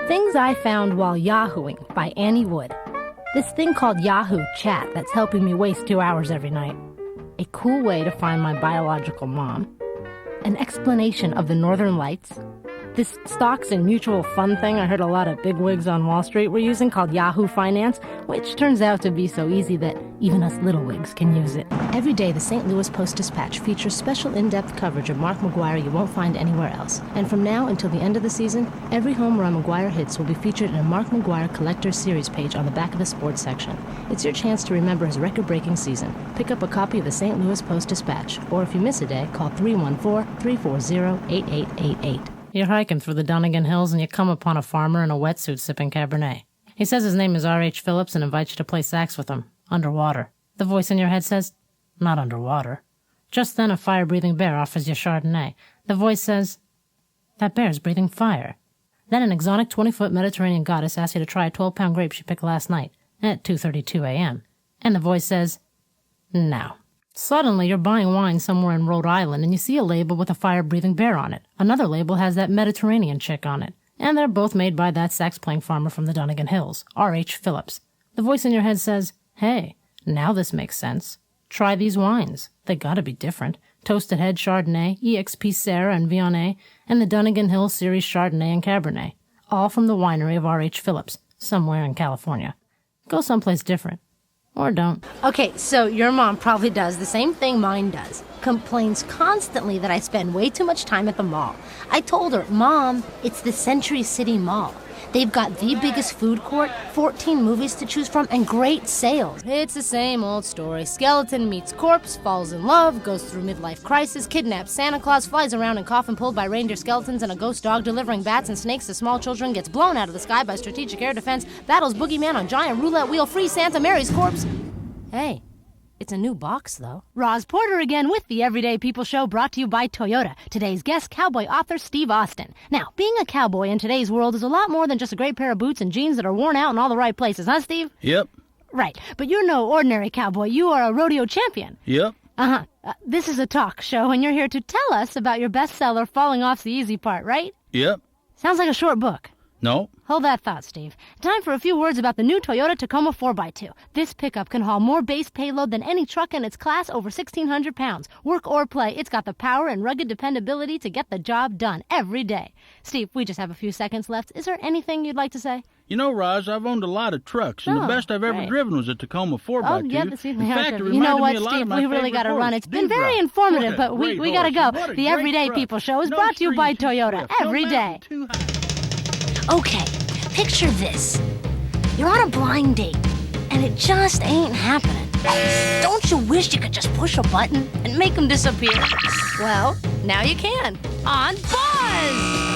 Things I Found While Yahooing by Annie Wood. This thing called Yahoo Chat that's helping me waste 2 hours every night. A cool way to find my biological mom. An explanation of the Northern Lights. This stocks and mutual fund thing I heard a lot of bigwigs on Wall Street were using called Yahoo Finance, which turns out to be so easy that even us little wigs can use it. Every day, the St. Louis Post-Dispatch features special in-depth coverage of Mark McGwire you won't find anywhere else. And from now until the end of the season, every home run McGwire hits will be featured in a Mark McGwire Collector's Series page on the back of the sports section. It's your chance to remember his record-breaking season. Pick up a copy of the St. Louis Post-Dispatch, or if you miss a day, call 314-340-8888. You're hiking through the Donegan Hills and you come upon a farmer in a wetsuit sipping Cabernet. He says his name is R.H. Phillips and invites you to play sax with him, underwater. The voice in your head says, not underwater. Just then a fire-breathing bear offers you Chardonnay. The voice says, that bear's breathing fire. Then an exotic 20-foot Mediterranean goddess asks you to try a 12-pound grape she picked last night at 2:32 a.m. And the voice says, no. Suddenly, you're buying wine somewhere in Rhode Island and you see a label with a fire-breathing bear on it. Another label has that Mediterranean chick on it. And they're both made by that sax-playing farmer from the Donegan Hills, R.H. Phillips. The voice in your head says, hey, now this makes sense. Try these wines. They gotta be different. Toasted Head Chardonnay, EXP Serra and Viognier, and the Donegan Hills Series Chardonnay and Cabernet. All from the winery of R.H. Phillips, somewhere in California. Go someplace different. Or don't. Okay, so your mom probably does the same thing mine does. Complains constantly that I spend way too much time at the mall. I told her, Mom, it's the Century City Mall. They've got the biggest food court, 14 movies to choose from, and great sales. It's the same old story. Skeleton meets corpse, falls in love, goes through midlife crisis, kidnaps Santa Claus, flies around in coffin pulled by reindeer skeletons and a ghost dog delivering bats and snakes to small children, gets blown out of the sky by strategic air defense, battles boogeyman on giant roulette wheel, free Santa Mary's corpse. Hey. It's a new box, though. Roz Porter again with the Everyday People Show, brought to you by Toyota. Today's guest, cowboy author Steve Austin. Now, being a cowboy in today's world is a lot more than just a great pair of boots and jeans that are worn out in all the right places, huh, Steve? Yep. Right, but you're no ordinary cowboy. You are a rodeo champion. Yep. This is a talk show, and you're here to tell us about your bestseller, Falling Off's the Easy Part, right? Yep. Sounds like a short book. No. Hold that thought, Steve. Time for a few words about the new Toyota Tacoma 4x2. This pickup can haul more base payload than any truck in its class, over 1,600 pounds. Work or play, it's got the power and rugged dependability to get the job done every day. Steve, we just have a few seconds left. Is there anything you'd like to say? You know, Roz, I've owned a lot of trucks, and the best I've ever driven was a Tacoma 4x2. Oh, yeah, the In fact, it you know what, reminded me a lot Steve, of my we really got to run. It's been very Drive. informative, What a but we great got to horse. go. What a The great Everyday truck. People Show is No brought to you by strings too Toyota stiff. No every day. mountain too high. Okay, picture this. You're on a blind date, and it just ain't happening. Don't you wish you could just push a button and make them disappear? Well, now you can. On Buzz!